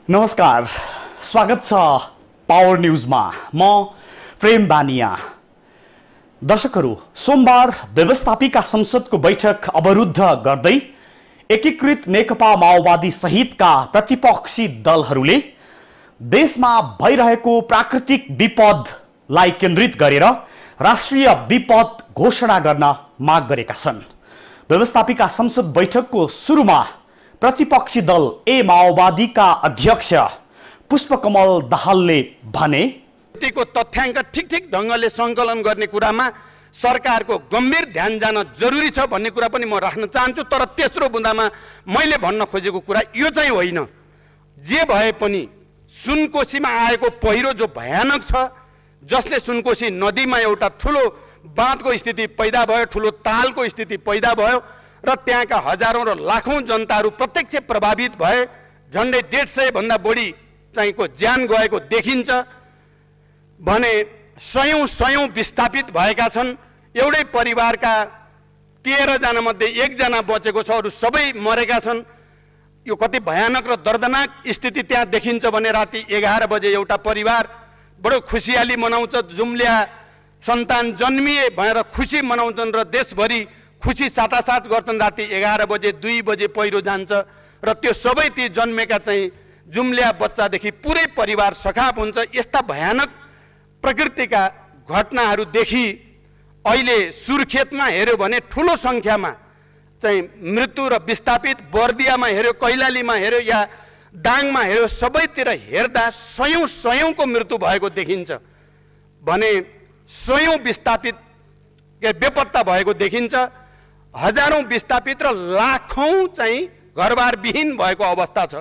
नमस्कार, स्वागत छ पावर न्यूजमा। म प्रेम बानिया। दर्शकहरू, सोमबार व्यवस्थापिका संसदको बैठक अवरुद्ध गर्दै एकीकृत नेकपा माओवादी सहितका प्रतिपक्षी दलहरूले देशमा भइरहेको प्राकृतिक विपदलाई केन्द्रित गरेर राष्ट्रिय विपद घोषणा गर्न माग गरेका छन्। व्यवस्थापिका संसद बैठकको सुरुमा प्रतिपक्षी दल ए माओवादीका अध्यक्ष पुष्पकमल दाहालले भने, को तथ्याङ्क ठीक ढङ्गले सङ्कलन गर्ने कुरामा सरकारको गम्भीर ध्यान जान जरुरी छ भन्ने कुरा पनि म राख्न चाहन्छु। तर तेस्रो बुँदामा मैले भन्न खोजेको कुरा यो चाहिँ होइन, जे भए पनि सुनकोशीमा आएको पहिरो जो भयानक छ, जसले सुनकोशी नदीमा एउटा ठुलो बाँधको स्थिति पैदा भयो, ठुलो तालको स्थिति पैदा भयो र त्यहाँका हजारौं र लाखौं जनताहरू प्रत्यक्ष प्रभावित भए। झन्डै 150 भन्दा बढी चाहिँको ज्यान गएको देखिन्छ भने सयौं विस्थापित भएका छन्। एउटै परिवारका 13 जना मध्ये 1 जना बचेको छ, अरू सबै मरेका छन्। यो कति भयानक र दर्दनाक स्थिति त्यहाँ देखिन्छ भने राति 11 बजे एउटा परिवार बडो खुसियाली मनाउँछ, जुम्ल्या सन्तान जन्मिए भनेर खुसी मनाउँछन् र देशभरि खुसी साटासाट गर्छन्। राति 11 बजे 2 बजे पहिरो जान्छ र त्यो सबै ती जन्मेका चाहिँ जुम्ल्या बच्चादेखि पुरै परिवार सखाप हुन्छ। यस्ता भयानक प्रकृतिका घटनाहरूदेखि अहिले सुर्खेतमा हेर्यो भने ठुलो सङ्ख्यामा चाहिँ मृत्यु र विस्थापित, बर्दियामा हेर्यो, कैलालीमा हेर्यो या दाङमा हेर्यो, सबैतिर हेर्दा सयौंको मृत्यु भएको देखिन्छ भने सयौं विस्थापित बेपत्ता भएको देखिन्छ। हजारौं विस्थापित र लाखौं चाहिँ घरबार विहीन भएको अवस्था छ।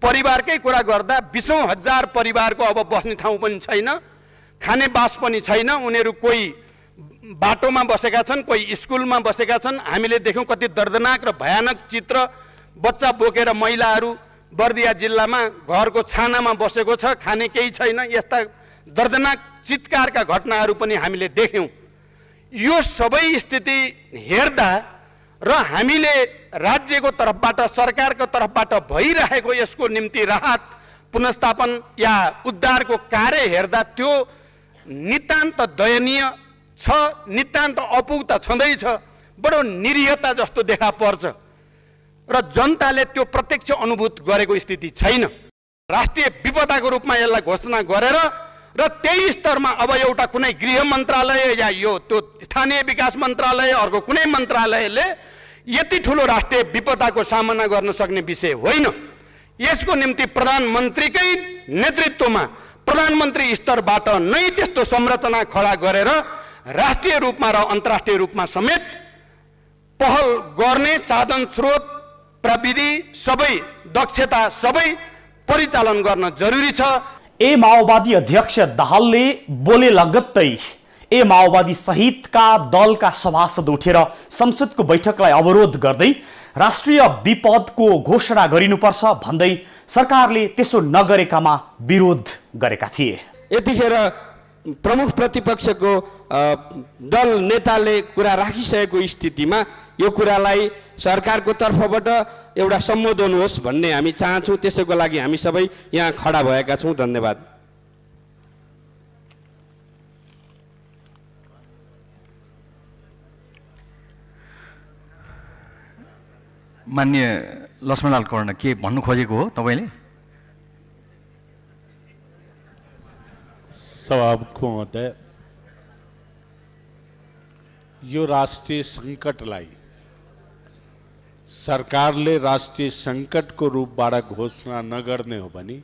परिवारकै कुरा गर्दा 20औं हजार परिवारको अब बस्ने ठाउँ पनि छैन, खाने बास पनि छैन। उनीहरू कोही बाटोमा बसेका छन्, कोही स्कुलमा बसेका छन्। हामीले देख्यौं कति दर्दनाक र भयानक चित्र। बच्चा बोकेर महिलाहरू बर्दिया जिल्लामा घरको छानामा बसेको छ, खाने केही छैन। यस्ता दर्दनाक चित्कारका घटनाहरू पनि हामीले देख्यौं। यो सबै स्थिति हेर्दा र हामीले राज्यको तर्फबाट, सरकारको तर्फबाट भइरहेको यसको निम्ति राहत, पुनर्स्थापन या उद्धारको कार्य हेर्दा त्यो नितान्त दयनीय छ, नितान्त अपुग्ता छँदैछ। बडो निरीहता जस्तो देखा पर्छ र जनताले त्यो प्रत्यक्ष अनुभूत गरेको स्थिति छैन। राष्ट्रिय विपदाको रूपमा यसलाई घोषणा गरेर र त्यही स्तरमा अब एउटा कुनै गृह मन्त्रालय या यो त्यो स्थानीय विकास मन्त्रालय, अर्को कुनै मन्त्रालयले यति ठुलो राष्ट्रिय विपदाको सामना गर्न सक्ने विषय होइन। यसको निम्ति प्रधानमन्त्रीकै नेतृत्वमा प्रधानमन्त्री स्तरबाट नै त्यस्तो संरचना खडा गरेर राष्ट्रिय रूपमा र अन्तर्राष्ट्रिय रूपमा समेत पहल गर्ने साधन स्रोत, प्रविधि सबै, दक्षता सबै परिचालन गर्न जरुरी छ। ए माओवादी अध्यक्ष दाहालले बोले लगत्तै ए माओवादी सहितका दलका सभासद उठेर संसदको बैठकलाई अवरोध गर्दै राष्ट्रिय विपदको घोषणा गरिनुपर्छ भन्दै सरकारले त्यसो नगरेकामा विरोध गरेका थिए। यतिखेर प्रमुख प्रतिपक्षको दल नेताले कुरा राखिसकेको स्थितिमा यो कुरालाई सरकारको तर्फबाट एउटा सम्बोधन होस् भन्ने हामी चाहन्छौँ। त्यसैको लागि हामी सबै यहाँ खडा भएका छौँ। धन्यवाद। माननीय लक्ष्मणलाल कर्ण, के भन्नु खोजेको हो तपाईले? सभामुख महोदय, यो राष्ट्रिय सङ्कटलाई सरकारले राष्ट्रिय सङ्कटको रूपबाट घोषणा नगर्ने हो भने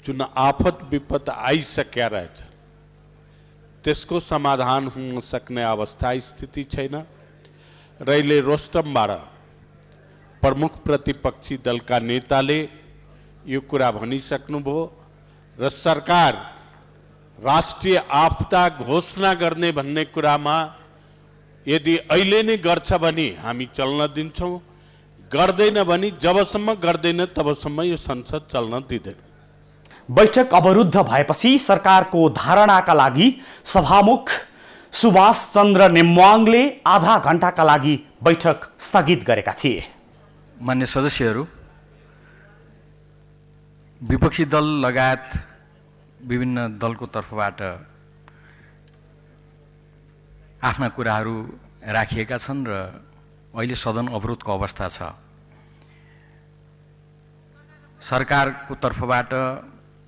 जुन आफत विपद आइसक्या रहेछ त्यसको समाधान हुन सक्ने अवस्था स्थिति छैन। र अहिले रोस्टमबाट प्रमुख प्रतिपक्षी दलका नेताले यो कुरा भनिसक्नुभयो र सरकार राष्ट्रिय आपदा घोषणा गर्ने भन्ने कुरामा यदि अहिले नै गर्छ भने हामी चल्न दिन्छौँ, गर्दैन भने जबसम्म गर्दैन तबसम्म यो संसद चल्न दिँदैन। बैठक अवरुद्ध भएपछि सरकारको धारणाका लागि सभामुख सुभाष चन्द्र नेम्वाङले आधा घण्टाका लागि बैठक स्थगित गरेका थिए। मान्य सदस्यहरू, विपक्षी दल लगायत विभिन्न दलको तर्फबाट आफ्ना कुराहरू राखिएका छन् र अहिले सदन अवरोधको अवस्था छ। सरकारको तर्फबाट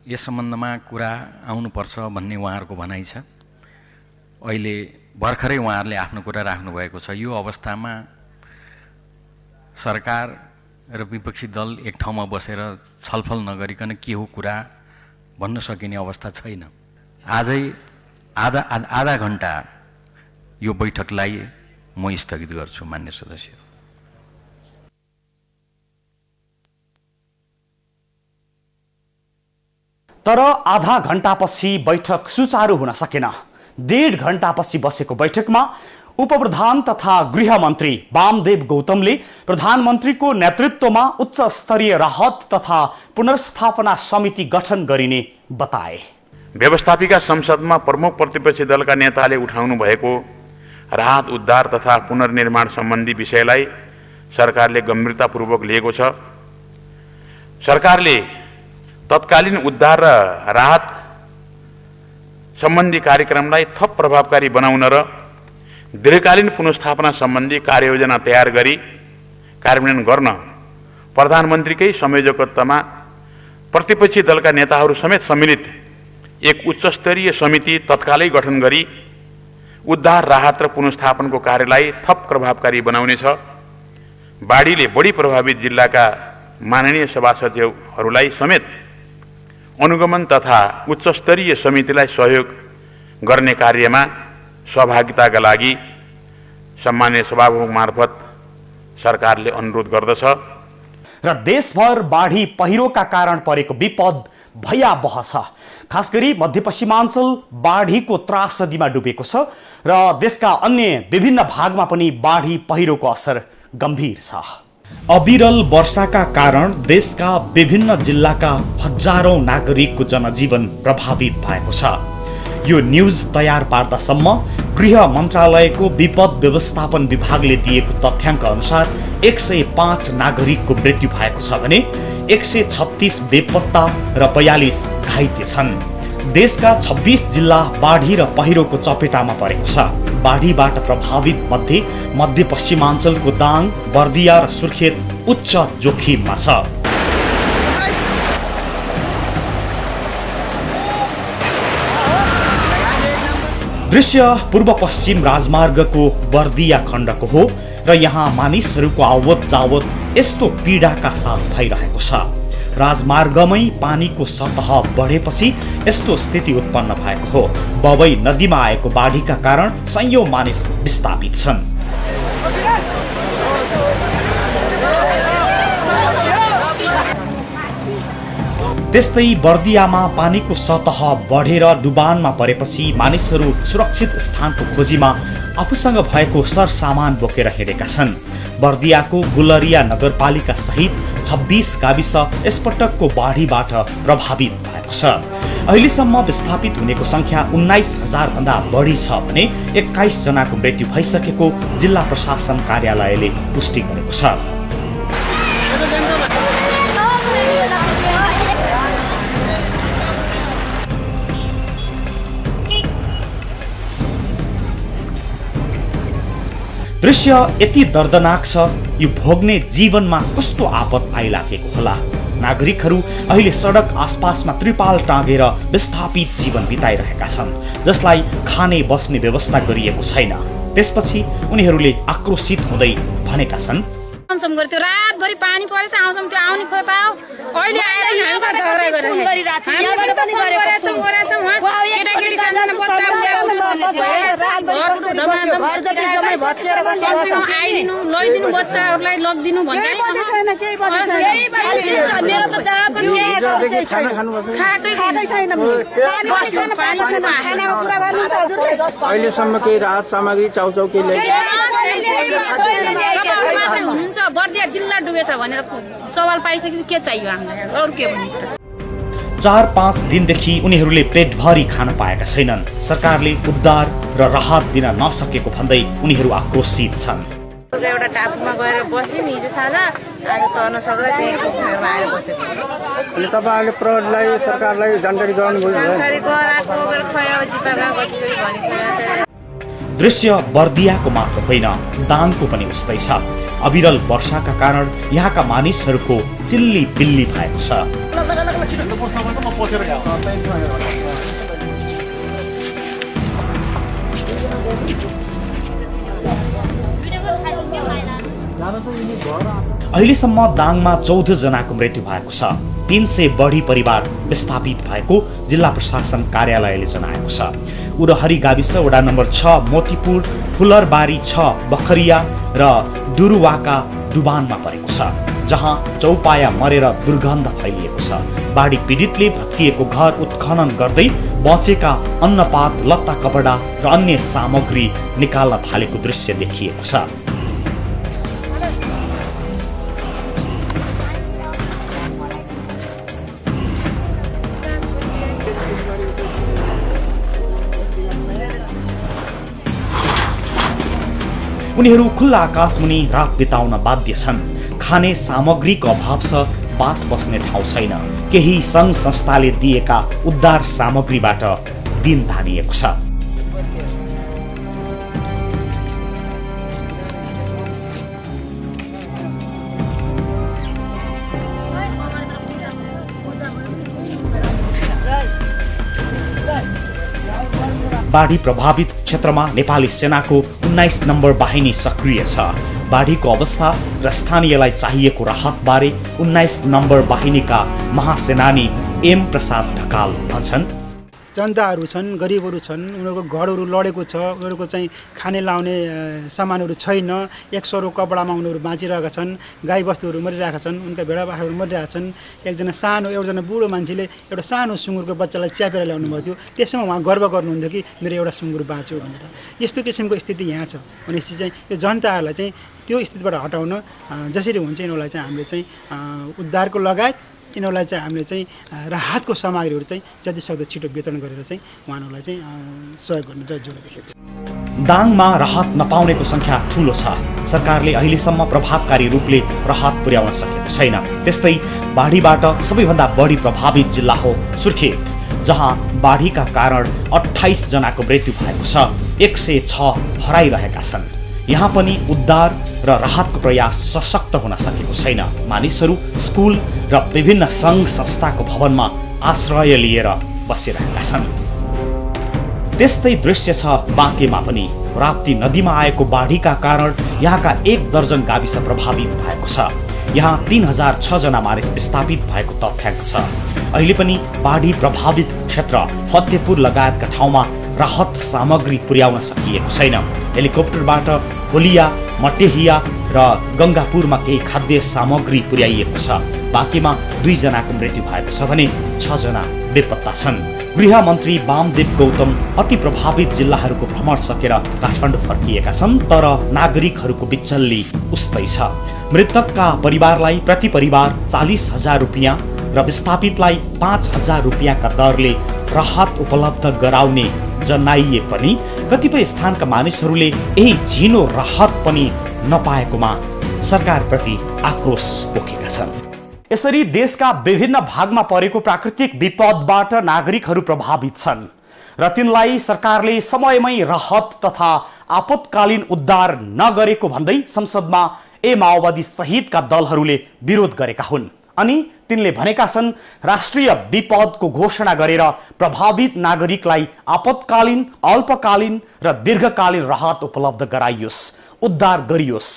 यस सम्बन्धमा कुरा आउनुपर्छ भन्ने उहाँहरूको भनाइ छ। अहिले भर्खरै उहाँहरूले आफ्नो कुरा राख्नुभएको छ। यो अवस्थामा सरकार र विपक्षी दल एक ठाउँमा बसेर छलफल नगरिकन के हो कुरा भन्न सकिने अवस्था छैन। आजै आधा घण्टा यो बैठकलाई म स्थगित गर्छु मान्य सदस्य। तर आधा घण्टापछि बैठक सुचारू हुन सकेन। 1.5 घण्टापछि बसेको बैठकमा उपप्रधान तथा गृहमन्त्री वामदेव गौतमले प्रधानमन्त्रीको नेतृत्वमा उच्च स्तरीय राहत तथा पुनर्स्थापना समिति गठन गरिने बताए। व्यवस्थापिका संसदमा प्रमुख प्रतिपक्षी दलका नेताले उठाउनु भएको राहत उद्धार तथा पुनर्निर्माण सम्बन्धी विषयलाई सरकारले गम्भीरतापूर्वक लिएको छ। सरकारले तत्कालीन उद्धार र राहत सम्बन्धी कार्यक्रमलाई थप प्रभावकारी बनाउन र दीर्घकालीन पुनर्स्थापना सम्बन्धी कार्ययोजना तयार गरी कार्यान्वयन गर्न प्रधानमन्त्रीकै संयोजकत्वमा प्रतिपक्षी दलका नेताहरू समेत सम्मिलित एक उच्चस्तरीय समिति तत्कालै गठन गरी उद्धार राहत र पुनर्स्थापनको कार्यलाई थप प्रभावकारी बनाउनेछ। बाढीले बढी प्रभावित जिल्लाका माननीय सभासदहरूलाई समेत अनुगमन तथा उच्चस्तरीय समितिलाई सहयोग गर्ने कार्यमा सहभागिताका लागि सम्माननीय सभामुख मार्फत सरकारले अनुरोध गर्दछ। र देशभर बाढी पहिरोका कारण परेको विपद भयावह छ। खास गरी मध्यपश्चिमाञ्चल बाढीको त्रासदीमा डुबेको छ र देशका अन्य विभिन्न भागमा पनि बाढी पहिरोको असर गम्भीर छ। अविरल वर्षाका कारण देशका विभिन्न जिल्लाका हजारौं नागरिकको जनजीवन प्रभावित भएको छ। यो न्यूज तयार पार्दासम्म गृह मन्त्रालयको विपद व्यवस्थापन विभागले दिएको तथ्याङ्क अनुसार 105 नागरिकको मृत्यु भएको छ भने 136 बेपत्ता र 42 घाइते छन्। देशका 26 जिल्ला बाढी र पहिरोको चपेटामा परेको छ। बाढीबाट प्रभावित मध्ये मध्यपश्चिमाञ्चलको दाङ, बर्दिया र सुर्खेत उच्च जोखिममा छ। दृश्य पूर्व पश्चिम राजमार्गको बर्दिया खण्डको हो र यहाँ मानिसहरूको आवत जावत यस्तो पीडाका साथ भइरहेको छ। राजमार्गमै पानीको सतह बढेपछि यस्तो स्थिति उत्पन्न भएको हो। बबई नदीमा आएको बाढीका कारण सयौं मानिस विस्थापित छन्। त्यस्तै बर्दियामा पानीको सतह बढेर डुबानमा परेपछि मानिसहरू सुरक्षित स्थानको खोजीमा आफूसँग भएको सरसामान बोकेर हिँडेका छन्। बर्दियाको गुलरिया नगरपालिका सहित 26 गाविस यसपटकको बाढीबाट प्रभावित भएको छ। अहिलेसम्म विस्थापित हुनेको संख्या 19,000 भन्दा बढी छ भने 21 जनाको मृत्यु भइसकेको जिल्ला प्रशासन कार्यालयले पुष्टि गरेको छ। दृश्य यति दर्दनाक छ, यो भोग्ने जीवनमा कस्तो आपत आइलागेको होला। नागरिकहरू अहिले सडक आसपासमा त्रिपाल टाँगेर विस्थापित जीवन बिताइरहेका छन्, जसलाई खाने बस्ने व्यवस्था गरिएको छैन। त्यसपछि उनीहरूले आक्रोशित हुँदै भनेका छन्, रातभरि पानी परेछ, आउँछौँ त्यो आउने खोइ पाओ, अहिले आएर हामीसँग झगडा गरिरहेछ। हामीले त फोन गरेछौँ केटाकेटी सानो बच्चा आइदिनु लैदिनु बच्चाहरूलाई लगिदिनु भन्दै अहिलेसम्म केही राहत सामग्री चाउचाउ केही हुनुहुन्छ। बर्दिया जिल्ला डुबेछ भनेर सवाल पाइसकेपछि के चाहियो हामीलाई, अरू के भन्नु। 4-5 दिनदेखि उनीहरूले पेटभरि खान पाएका छैनन्। सरकारले उद्धार र राहत दिन नसकेको भन्दै उनीहरू आक्रोशित छन्। नगरको एउटा टापुमा गएर बस्यौँ हिजो साँझ, आज तर्न सक्दा त्यही किसिममा आएर बसेको। अनि तपाईँहरूले प्रहरीलाई सरकारलाई जानकारी गराउनुभयो? जानकारी गराएको खै अब जिपामा गतिगरी भनिसक्यो। दृश्य बर्दियाको मात्र होइन, दाङको पनि उस्तै छ। अविरल वर्षाका कारण यहाँका मानिसहरूको चिल्ली बिल्ली भएको छ। अहिलेसम्म दाङमा 14 जनाको मृत्यु भएको छ। 300 बढी परिवार विस्थापित भएको जिल्ला प्रशासन कार्यालयले जनाएको छ। उरहरी गाविस वडा नम्बर 6 मोतीपुर, फुलरबारी 6 बखरिया र दुरुवाका डुबानमा परेको छ, जहाँ चौपाया मरेर दुर्गन्ध फैलिएको छ। बाढी पीडितले भत्किएको घर उत्खनन गर्दै बचेका अन्नपात, लत्ता कपडा र अन्य सामग्री निकाल्न थालेको दृश्य देखिएको छ। उनीहरू खुल्ला आकाशमुनि रात बिताउन बाध्य छन्। खाने सामग्रीको अभाव छ, बास बस्ने ठाउँ छैन। केही सङ्घ संस्थाले दिएका उद्धार सामग्रीबाट दिन धानिएको छ। बाढी प्रभावित क्षेत्रमा नेपाली सेनाको 19 नम्बर बाहिनी सक्रिय छ। बाढीको अवस्था र स्थानीयलाई चाहिएको राहतबारे 19 नम्बर बाहिनीका महासेनानी एम प्रसाद ढकाल भन्छन्। जनताहरू छन्, गरिबहरू छन्, उनीहरूको घरहरू लडेको छ, उनीहरूको चाहिँ खाने लाउने सामानहरू छैन। 100 कपडामा उनीहरू बाँचिरहेका छन्। गाईबस्तुहरू मरिरहेका छन्, उनका भेडा बाख्राहरू मरिरहेका छन्। एउटा बुढो मान्छेले एउटा सानो सुँगुरको बच्चालाई च्यापेर ल्याउनु भएको थियो। त्यसमा उहाँ गर्व गर्नुहुन्थ्यो कि मेरो एउटा सुँगुर बाँच्यो भनेर। यस्तो किसिमको स्थिति यहाँ छ भनेपछि चाहिँ यो जनताहरूलाई चाहिँ त्यो स्थितिबाट हटाउन जसरी हुन्छ यिनीहरूलाई चाहिँ हामीले चाहिँ उद्धारको लगायत यिनीहरूलाई चाहिँ हामीले चाहिँ राहतको सामग्रीहरू चाहिँ जति सक्दो छिटो वितरण गरेर चाहिँ उहाँहरूलाई चाहिँ सहयोग गर्न जोड देखिएको छ। दाङमा राहत नपाउनेको संख्या ठूलो छ। सरकारले अहिलेसम्म प्रभावकारी रूपले राहत पुर्याउन सकेको छैन। त्यस्तै बाढीबाट सबैभन्दा बढी प्रभावित जिल्ला हो सुर्खेत, जहाँ बाढीका कारण 28 जनाको मृत्यु भएको छ। 106 हराइरहेका छन्। यहाँ पनि उद्धार र राहतको प्रयास सशक्त हुन सकेको छैन। मानिसहरू स्कुल र विभिन्न सङ्घ संस्थाको भवनमा आश्रय लिएर बसिरहेका छन्। त्यस्तै दृश्य छ बाँकेमा पनि। राप्ती नदीमा आएको बाढीका कारण यहाँका 1 दर्जन गाविस प्रभावित भएको छ। यहाँ 3006 जना मानिस विस्थापित भएको तथ्याङ्क छ। अहिले पनि बाढी प्रभावित क्षेत्र फतेहपुर लगायतका ठाउँमा राहत सामग्री पुर्याउन सकिएको छैन। हेलिकप्टरबाट होलिया, मटेहिया र गङ्गापुरमा केही खाद्य सामग्री पुर्याइएको छ। बाँकीमा 2 जनाको मृत्यु भएको छ भने 6 जना बेपत्ता छन्। गृहमन्त्री वामदेव गौतम अति प्रभावित जिल्लाहरूको भ्रमण सकेर काठमाडौँ फर्किएका छन्, तर नागरिकहरूको बिचल्ली उस्तै छ। मृतकका परिवारलाई प्रति परिवार 40,000 रुपियाँ र विस्थापितलाई 5,000 रुपियाँका दरले राहत उपलब्ध गराउने जनाइए पनि कतिपय स्थानका मानिसहरूले यही झिनो राहत पनि नपाएकोमा सरकारप्रति आक्रोश पोखेका छन्। यसरी देशका विभिन्न भागमा परेको प्राकृतिक विपदबाट नागरिकहरू प्रभावित छन् र तिनलाई सरकारले समयमै राहत तथा आपतकालीन उद्धार नगरेको भन्दै संसदमा माओवादी सहितका दलहरूले विरोध गरेका हुन्। अनि तिनले भनेका छन् राष्ट्रिय विपदको घोषणा गरेर प्रभावित नागरिकलाई आपतकालीन, अल्पकालीन र दीर्घकालीन राहत उपलब्ध गराइयोस्, उद्धार गरियोस्।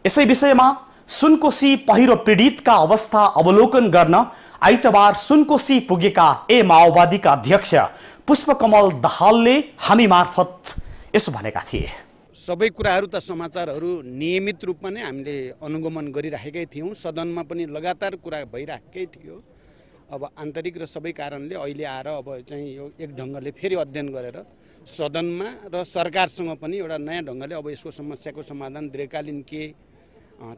यसै विषयमा सुनकोशी पहिरो पीडितका अवस्था अवलोकन गर्न आइतबार सुनकोशी पुगेका माओवादीका अध्यक्ष पुष्पकमल दाहालले हामी मार्फत यसो भनेका थिए। सबै कुराहरू त समाचारहरू नियमित रूपमा नै हामीले अनुगमन गरिराखेकै थियौँ। सदनमा पनि लगातार कुरा भइराखेकै थियो। अब आन्तरिक र सबै कारणले अहिले आएर अब चाहिँ यो एक ढङ्गले फेरि अध्ययन गरेर सदनमा र सरकारसँग पनि एउटा नयाँ ढङ्गले अब यसको समस्याको समाधान दीर्घकालीन के,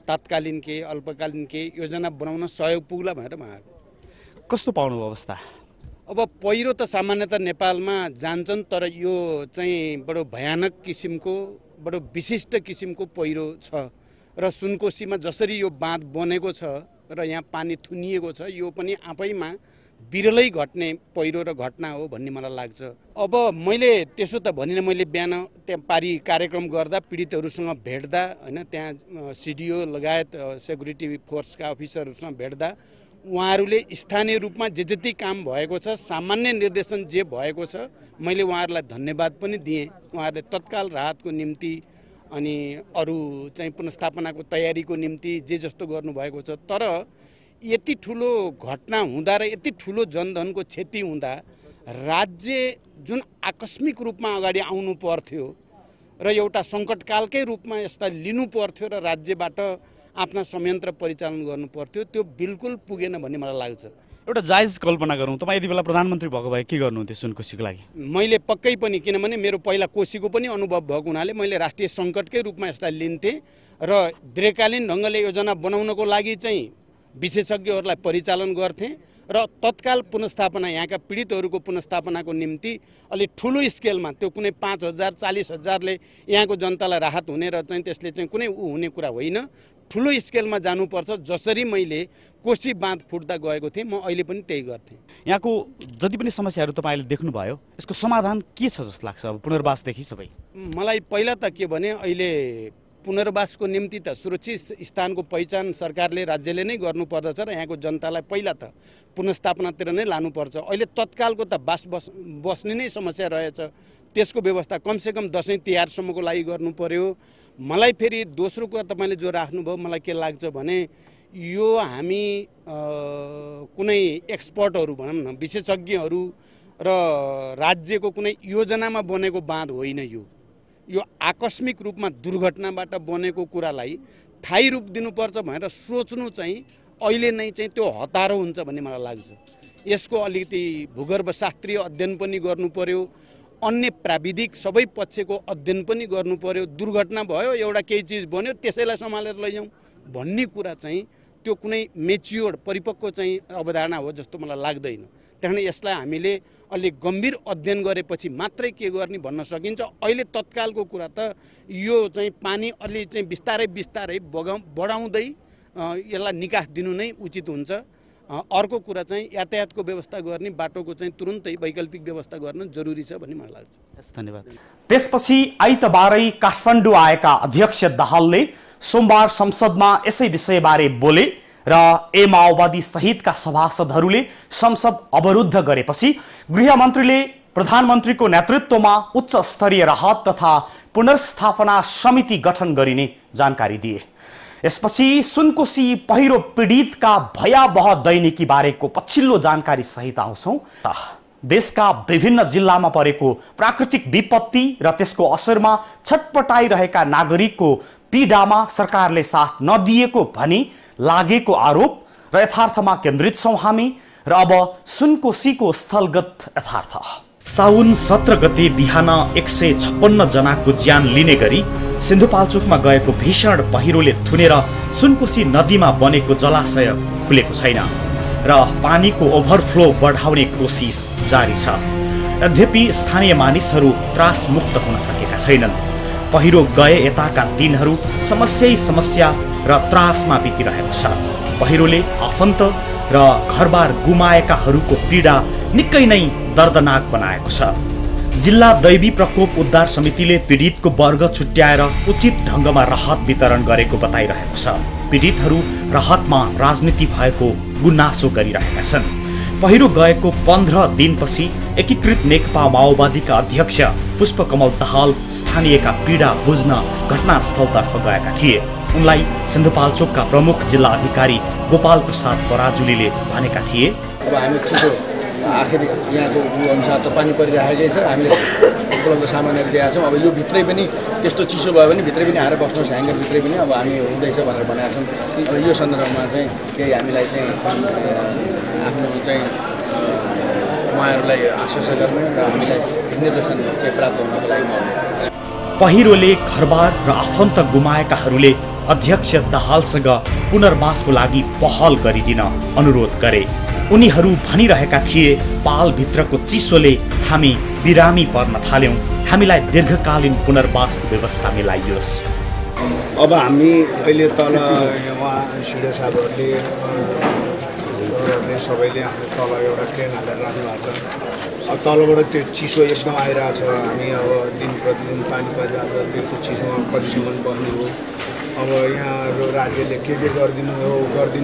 तात्कालीन के, अल्पकालीन के योजना बनाउन सहयोग पुग्ला भनेर मागेको। कस्तो पाउनु अवस्था? अब पहिरो त सामान्यतः नेपालमा जान्छन्, तर यो चाहिँ बडो भयानक किसिमको बडो विशिष्ट किसिमको पहिरो छ र सुनकोसीमा जसरी यो बाँध बनेको छ र यहाँ पानी थुनिएको छ यो पनि आफैमा बिरलै घट्ने पहिरो र घटना हो भन्ने मलाई लाग्छ। अब मैले त्यसो त भनिनँ, मैले बिहान त्यहाँ पारी कार्यक्रम गर्दा पीडितहरूसँग भेट्दा हैन, त्यहाँ सिडिओ लगायत सेक्युरिटी फोर्सका अफिसरहरूसँग भेट्दा उहाँहरूले स्थानीय रूपमा जे जति काम भएको छ, सामान्य निर्देशन जे भएको छ, मैले उहाँहरूलाई धन्यवाद पनि दिएँ। उहाँहरूले तत्काल राहतको निम्ति अनि अरू चाहिँ पुनर्स्थापनाको तयारीको निम्ति जे जस्तो गर्नुभएको छ। तर यति ठुलो घटना हुँदा र यति ठुलो जनधनको क्षति हुँदा राज्य जुन आकस्मिक रूपमा अगाडि आउनु पर्थ्यो र एउटा सङ्कटकालकै रूपमा यसलाई लिनु पर्थ्यो र राज्यबाट आफ्ना संयन्त्र परिचालन गर्नु पर्थ्यो, त्यो बिल्कुल पुगेन भन्ने मलाई लाग्छ। एउटा जायज कल्पना गरौँ, तपाईँ यति बेला प्रधानमन्त्री भएको भए के गर्नुहुन्थ्यो सुनकोसीको लागि? मैले पक्कै पनि, किनभने मेरो पहिला कोसीको पनि अनुभव भएको हुनाले मैले राष्ट्रिय सङ्कटकै रूपमा यसलाई लिन्थेँ र दीर्घकालीन ढङ्गले योजना बनाउनको लागि चाहिँ विशेषज्ञहरूलाई परिचालन गर्थेँ र तत्काल पुनर्स्थापना, यहाँका पीडितहरूको पुनर्स्थापनाको निम्ति अलिक ठुलो स्केलमा, त्यो कुनै 5,000 40,000ले यहाँको जनतालाई राहत हुने र चाहिँ त्यसले चाहिँ कुनै हुने कुरा होइन, ठुलो स्केलमा जानुपर्छ। जसरी मैले कोशी बाँध फुट्दा गएको थिएँ, म अहिले पनि त्यही गर्थेँ। यहाँको जति पनि समस्याहरू तपाईँले देख्नुभयो, यसको समाधान के छ जस्तो लाग्छ? अब पुनर्वासदेखि सबै मलाई पहिला त के भने, अहिले पुनर्वासको निम्ति त सुरक्षित स्थानको पहिचान सरकारले, राज्यले नै गर्नुपर्दछ र यहाँको जनतालाई पहिला त पुनर्स्थापनातिर नै लानुपर्छ। अहिले तत्कालको त बस्ने नै समस्या रहेछ, त्यसको व्यवस्था कमसेकम दसैँ तिहारसम्मको लागि गर्नु पर्यो। मलाई फेरि दोस्रो कुरा तपाईँले जो राख्नुभयो, मलाई के लाग्छ भने यो हामी कुनै एक्सपर्टहरू भनौँ न, विशेषज्ञहरू र राज्यको कुनै योजनामा बनेको बाँध होइन, यो आकस्मिक रूपमा दुर्घटनाबाट बनेको कुरालाई थायी रूप दिनुपर्छ भनेर सोच्नु चाहिँ अहिले नै चाहिँ त्यो हतारो हुन्छ भन्ने मलाई लाग्छ। यसको अलिकति भूगर्भशास्त्रीय अध्ययन पनि गर्नु पर्यो, अन्य प्राविधिक सबै पक्षको अध्ययन पनि गर्नु पर्यो। दुर्घटना भयो, एउटा केही चिज बन्यो, त्यसैलाई सम्हालेर लैजाउँ भन्ने कुरा चाहिँ त्यो कुनै मेच्योर्ड परिपक्व चाहिँ अवधारणा हो जस्तो मलाई लाग्दैन। त्यहाँदेखि यसलाई हामीले अलि गम्भीर अध्ययन गरेपछि मात्रै के गर्ने भन्न सकिन्छ। अहिले तत्कालको कुरा त यो चाहिँ पानी अलि चाहिँ बिस्तारै बिस्तारै बढाउँदै यसलाई निकास दिनु नै उचित हुन्छ। अर्को कुरा चाहिँ यातायातको व्यवस्था गर्ने, बाटोको चाहिँ तुरुन्तै वैकल्पिक व्यवस्था गर्न जरुरी छ भन्ने मलाई लाग्छ। धन्यवाद। त्यसपछि आइतबारै काठमाडौँ आएका अध्यक्ष दाहालले सोमबार संसदमा यसै विषयबारे बोले र माओवादी सहितका सभासदहरूले संसद अवरुद्ध गरेपछि गृहमन्त्रीले प्रधानमन्त्रीको नेतृत्वमा उच्च स्तरीय राहत तथा पुनर्स्थापना समिति गठन गरिने जानकारी दिए। यसपछि सुनकोशी पहिरो पीडितका भयावह दैनिकी बारेको पछिल्लो जानकारी सहित आउँछौं। देशका विभिन्न जिल्लामा परेको प्राकृतिक विपत्ति र त्यसको असरमा छटपटाइरहेका नागरिकको पीडामा सरकारले साथ नदिएको भनी लागेको आरोप र यथार्थमा केन्द्रित छौं हामी र अब सुनकोशीको स्थलगत यथार्थ। साउन 17 गते बिहान 156 जनाको ज्यान लिने गरी सिन्धुपाल्चोकमा गएको भीषण पहिरोले थुनेर सुनकोशी नदीमा बनेको जलाशय खुलेको छैन र पानीको ओभरफ्लो बढाउने कोसिस जारी छ। यद्यपि स्थानीय मानिसहरू त्रासमुक्त हुन सकेका छैनन्। पहिरो गए यताका दिनहरू समस्या र त्रासमा बितिरहेको छ। पहिरोले आफन्त र घरबार गुमाएकाहरूको पीडा निकै नै दर्दनाक बनाएको छ। जिल्ला दैवी प्रकोप उद्धार समितिले पीडितको वर्ग छुट्याएर उचित ढङ्गमा राहत वितरण गरेको बताइरहेको छ। पीडितहरू राहतमा राजनीति भएको गुनासो गरिरहेका छन्। पहिरो गएको 15 दिनपछि एकीकृत नेकपा माओवादीका अध्यक्ष पुष्पकमल दाहाल स्थानीयका पीडा बुझ्न घटनास्थलतर्फ गएका थिए। उनलाई सिन्धुपाल्चोकका प्रमुख जिल्ला अधिकारी गोपाल प्रसाद पराजुलीले भनेका थिए, अब हामी छिटो आखिर यहाँको अनुसार त पानी परिरहेकै छ, हामीले उपलब्ध सामानहरू दिएका छौँ। अब यो भित्रै पनि त्यस्तो चिसो भयो भने भित्रै पनि आएर बस्नुहोस्, ह्याङ्गरभित्रै पनि अब हामी हुँदैछ भनेर भनेका छौँ। अब यो सन्दर्भमा चाहिँ केही हामीलाई चाहिँ आफ्नो चाहिँ उहाँहरूलाई आश्वस्त गर्ने र हामीलाई निर्देशन चाहिँ प्राप्त हुनको लागि म पहिरोले घरबार र आफन्त गुमाएकाहरूले अध्यक्ष दाहालसँग पुनर्वासको लागि पहल गरिदिन अनुरोध गरे। उनीहरू भनिरहेका थिए, पालभित्रको चिसोले हामी बिरामी पर्न थाल्यौं, हामीलाई दीर्घकालीन पुनर्वासको व्यवस्था मिलाइयोस्। अब हामी अहिले तल उहाँ सिडे साहबहरूले सबैले हाम्रो तल एउटा ट्रेन हालेर राख्नु भएको छ। अब तलबाट त्यो चिसो एकदम आइरहेछ। हामी अब दिन प्रतिदिन पानी परिरहेको छ, त्यो चिसोमा कतिसम्म बस्ने हो। अब यहाँ राज्यले के गरिदिने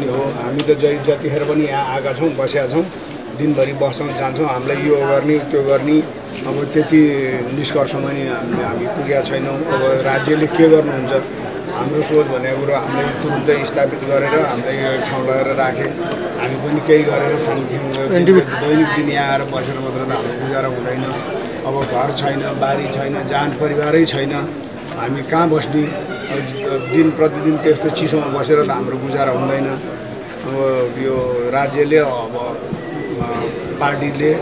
हो। हामी त जतिखेर पनि यहाँ आएका छौँ, बसेका छौँ, दिनभरि बस्छौँ जान्छौँ। हामीलाई यो गर्ने त्यो गर्ने अब त्यति निष्कर्षमा नि हामी पुगेका छैनौँ। अब राज्यले के गर्नुहुन्छ, हाम्रो सोच भनेको कुरो हामीलाई तुरुन्तै स्थापित गरेर हामीलाई यो ठाउँ लगाएर राखे, हामी पनि केही गरेर खान्थ्यौँ। दैनिक दिन यहाँ आएर बसेर मात्र त हाम्रो गुजारा हुँदैन। अब घर छैन, बारी छैन, जान परिवारै छैन, हामी कहाँ बस्ने। दिन प्रतिदिन त्यस्तो चिसोमा बसेर त हाम्रो गुजारा हुँदैन। अब यो राज्यले अब पार्टीले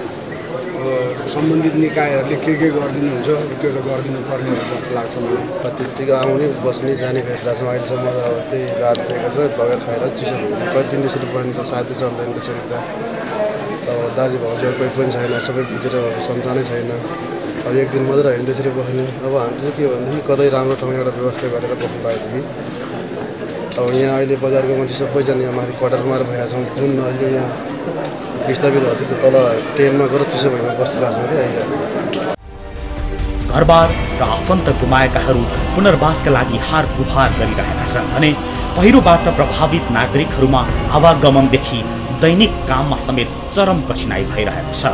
सम्बन्धित निकायहरूले के गरिदिनुहुन्छ त्यो त गरिदिनु पर्ने जस्तो लाग्छ मलाई। त्यतिकै आउने बस्ने जाने भेटला छौँ। अहिलेसम्म अब त्यही रात दिएको छ, बगेर खाएर चिसो कति दिन त्यसरी बस्ने त साथै चल्दैन त्यसरी त। अब दाजु भाउजू कोही पनि छैन, सबै भित्र सन्तानै छैन। अब एक दिन मात्रै होइन त्यसरी बस्ने। अब हामीले चाहिँ के भनेदेखि कतै राम्रो ठाउँ एउटा व्यवस्था गरेर बस्नु पाएदेखि। अब यहाँ अहिले बजारको मान्छे सबैजना यहाँ माथि क्वार्टरमा भएका छौँ। जुन अहिले यहाँ विस्थापित भएको थियो तल ट्रेनमा गएर चिसो भएमा बसिरहेको छौँ कि अहिले। घरबार र आफन्त गुमाएकाहरू पुनर्वासका लागि हार गुहार गरिरहेका छन् भने पहिरोबाट प्रभावित नागरिकहरूमा आवागमनदेखि दैनिक काममा समेत चरम कठिनाई भइरहेको छ।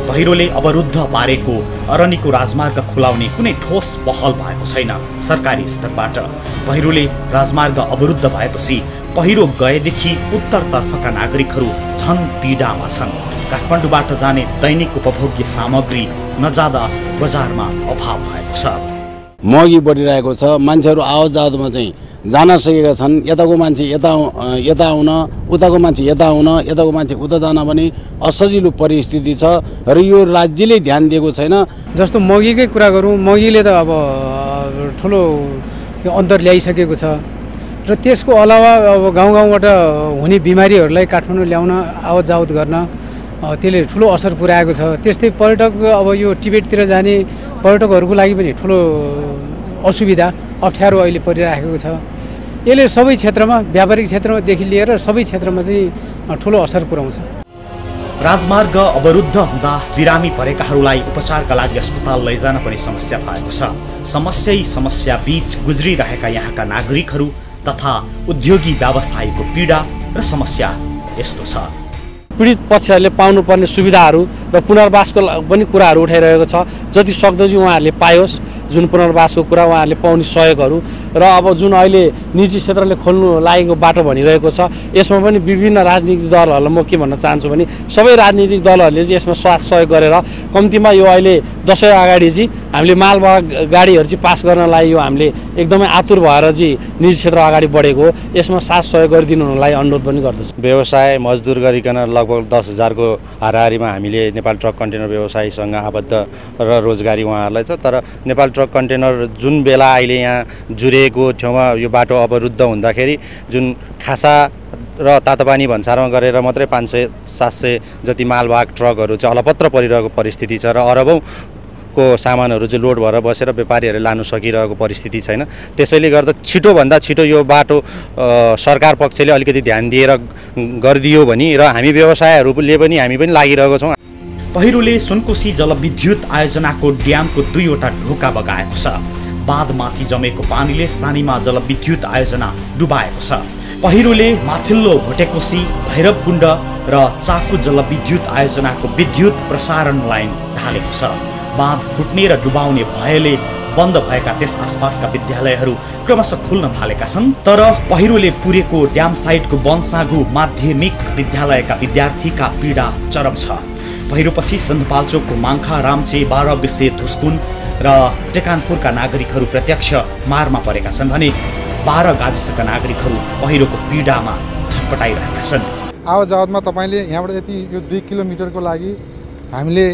पहिरोले अवरुद्ध पारेको अरनिको राजमार्ग खुलाउने कुनै ठोस पहल भएको छैन सरकारी स्तरबाट। पहिरोले राजमार्ग अवरुद्ध भएपछि पहिरो गएदेखि उत्तरतर्फका नागरिकहरू झन पीडामा छन्। काठमाडौँबाट जाने दैनिक उपभोग्य सामग्री नजाँदा बजारमा अभाव भएको छ। महँगी बढिरहेको छ। मान्छेहरू आवत जावतमा चाहिँ जान सकेका छन्। यताको मान्छे यता आउन, उताको मान्छे यता आउन, यताको मान्छे उता जान पनि असजिलो परिस्थिति छ र यो राज्यले ध्यान दिएको छैन। जस्तो महँगीकै कुरा गरौँ, महँगीले त अब ठुलो अन्तर ल्याइसकेको छ र त्यसको अलावा अब गाउँबाट हुने बिमारीहरूलाई काठमाडौँ ल्याउन आवत जावत गर्न त्यसले ठुलो असर पुर्याएको छ। त्यस्तै पर्यटक अब यो टिबेटतिर जाने पर्यटकहरूको लागि पनि ठुलो असुविधा अप्ठ्यारो अहिले परिरहेको छ। यसले सबै क्षेत्रमा, व्यापारिक क्षेत्रमादेखि लिएर सबै क्षेत्रमा चाहिँ ठुलो असर पुर्याउँछ। राजमार्ग अवरुद्ध हुँदा बिरामी परेकाहरूलाई उपचारका लागि अस्पताल लैजान पनि समस्या भएको छ। समस्या बीच गुज्रिरहेका यहाँका नागरिकहरू तथा उद्योगी व्यवसायीको पीडा र समस्या यस्तो छ। पीडित पक्षहरूले पाउनुपर्ने सुविधाहरू र पुनर्वासको पनि कुराहरू उठाइरहेको छ। जति सक्दो चाहिँ उहाँहरूले पायोस् जुन पुनर्वासको कुरा उहाँहरूले पाउने सहयोगहरू। र अब जुन अहिले निजी क्षेत्रले खोल्नु लागेको बाटो भनिरहेको छ, यसमा पनि विभिन्न राजनीतिक दलहरूलाई म के भन्न चाहन्छु भने सबै राजनीतिक दलहरूले चाहिँ यसमा साथ सहयोग गरेर कम्तीमा यो अहिले दसैँ अगाडि चाहिँ हामीले मालवाहक गाडीहरू चाहिँ पास गर्नलाई यो हामीले एकदमै आतुर भएर चाहिँ निजी क्षेत्र अगाडि बढेको, यसमा साथ सहयोग गरिदिनु हुनलाई अनुरोध पनि गर्दछु। व्यवसाय मजदुर गरिकन लगभग 10,000को हाराहारीमा हामीले नेपाल ट्रक कन्टेनर व्यवसायीसँग आबद्ध र रोजगारी उहाँहरूलाई छ। तर नेपाल ट्रक कन्टेनर जुन बेला अहिले यहाँ जुरेको ठाउँमा यो बाटो अवरुद्ध हुँदाखेरि जुन खासा र तातोपानी भन्सारमा गरेर मात्रै 500-700 जति मालवाहक ट्रकहरू चाहिँ अलपत्र परिरहेको परिस्थिति छ र अरबौँको सामानहरू चाहिँ लोड भएर बसेर व्यापारीहरूले लानु सकिरहेको परिस्थिति छैन। त्यसैले गर्दा छिटोभन्दा छिटो यो बाटो सरकार पक्षले अलिकति ध्यान दिएर गरिदियो भने र हामी व्यवसायहरूले पनि हामी पनि लागिरहेको छौँ। पहिरोले सुनकोशी जलविद्युत आयोजनाको ड्यामको 2वटा ढोका बगाएको छ। बाँधमाथि जमेको पानीले सानीमा जलविद्युत आयोजना डुबाएको छ। पहिरोले माथिल्लो भोटेकोशी, भैरवकुण्ड र चाकु जलविद्युत आयोजनाको विद्युत प्रसारण लाइन ढालेको छ। बाँध फुट्ने र डुबाउने भएले बन्द भएका त्यस आसपासका विद्यालयहरू क्रमशः खुल्न थालेका छन्। तर पहिरोले पुरेको ड्याम साइडको वनसागु माध्यमिक विद्यालयका विद्यार्थीका पीडा चरम छ। पहिरोपछि सिन्धपाल्चोकको माङ्खा, रामचे, 12 विषे, धुस्कुन र टेकानपुरका नागरिकहरू प्रत्यक्ष मारमा परेका छन् भने 12 गाविसका नागरिकहरू पहिरोको पीडामा छटपटाइरहेका छन्। आवत जावतमा तपाईँले यहाँबाट यति यो 2 किलोमिटरको लागि हामीले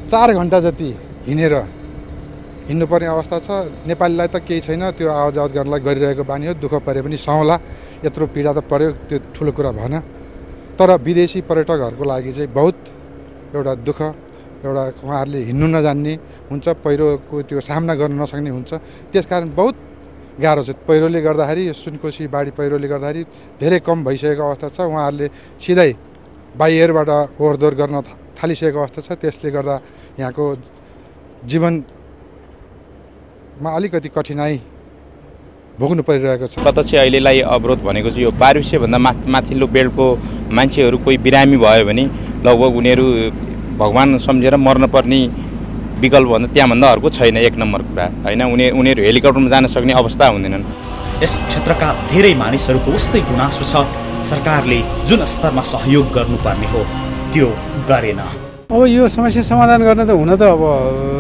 4 घन्टा जति हिँड्नुपर्ने अवस्था छ। नेपालीलाई त केही छैन, त्यो आवत जावत गर्नलाई गरिरहेको बानी हो। दुःख परे पनि सहला, यत्रो पीडा त पर्यो, त्यो ठुलो कुरा भएन। तर विदेशी पर्यटकहरूको लागि चाहिँ बहुत एउटा दुःख, एउटा उहाँहरूले हिँड्नु नजान्ने, हुन्छ, पहिरोको त्यो सामना गर्न नसक्ने हुन्छ। त्यसकारण बहुत गाह्रो छ। पहिरोले गर्दाखेरि यो सुनकोशी बाढी पहिरोले गर्दाखेरि धेरै कम भइसकेको अवस्था छ। उहाँहरूले सिधै बाई एयरबाट ओहोरदोहोर गर्न थालिसकेको अवस्था छ। त्यसले गर्दा यहाँको जीवनमा अलिकति कठिनाइ भोग्नु परिरहेको छ। प्रत्यक्ष अहिलेलाई अवरोध भनेको चाहिँ यो 1200 भन्दा माथिल्लो बेल्टको मान्छेहरू कोही बिरामी भयो भने लगभग उनीहरू भगवान सम्झेर मर्नुपर्ने विकल्प भन्दा त्यहाँभन्दा अर्को छैन। एक नम्बर कुरा होइन, उनीहरू हेलिकप्टरमा जान सक्ने अवस्था हुँदैनन्। यस क्षेत्रका धेरै मानिसहरूको उस्तै गुनासो छ। सरकारले जुन स्तरमा सहयोग गर्नुपर्ने हो त्यो गरेन। अब यो समस्या समाधान गर्न त हुन त अब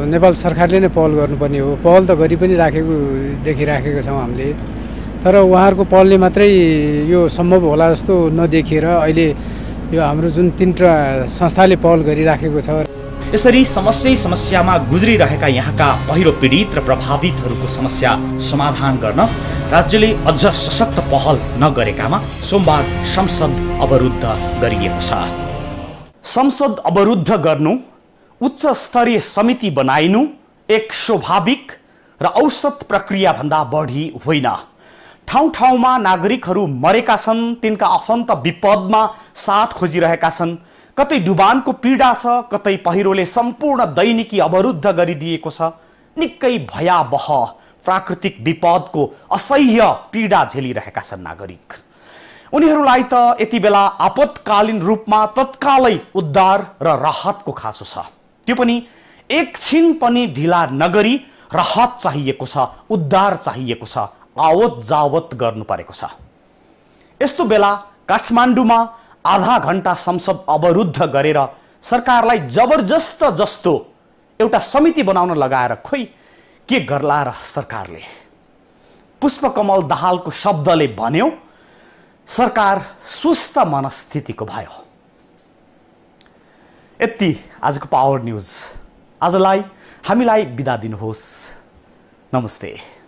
नेपाल सरकारले नै पहल गर्नुपर्ने हो। पहल त गरि पनि देखिराखेको छौँ हामीले, तर उहाँहरूको पहलले मात्रै यो सम्भव होला जस्तो नदेखिएर अहिले यो हाम्रो जुन 3 संस्थाले पहल गरिराखेको छ। यसरी समस्यामा गुज्रिरहेका यहाँका पहिरो पीडित र प्रभावितहरूको समस्या समाधान गर्न राज्यले अझ सशक्त पहल नगरेकामा सोमबार संसद अवरुद्ध गरिएको छ। संसद अवरुद्ध गर्नु, उच्च स्तरीय समिति बनाइनु एक स्वाभाविक र औसत प्रक्रिया भन्दा बढी होइन। ठाउँ ठाउँमा नागरिकहरू मरेका छन्, तिनका आफन्त विपदमा साथ खोजिरहेका छन्। कतै डुबानको पीडा छ, कतै पहिरोले सम्पूर्ण दैनिकी अवरुद्ध गरिदिएको छ। निकै भयावह प्राकृतिक विपदको असह्य पीडा झेलिरहेका छन् नागरिक। उनीहरूलाई त यति बेला आपतकालीन रूपमा तत्कालै उद्धार र राहतको खाँचो छ। त्यो पनि एकछिन पनि ढिला नगरी राहत चाहिएको छ, उद्धार चाहिएको छ, आवत जावत गर्नु परेको छ। यस्तो बेला काठमाडौँमा आधा घण्टा संसद अवरुद्ध गरेर सरकारलाई जबरजस्त जस्तो एउटा समिति बनाउन लगाएर खोइ के गर्ला र सरकारले। पुष्पकमल दाहालको शब्दले भन्यो, सरकार सुस्त मनस्थितिको भयो। यति आजको पावर न्यूज। आजलाई हामीलाई बिदा दिनुहोस्। नमस्ते।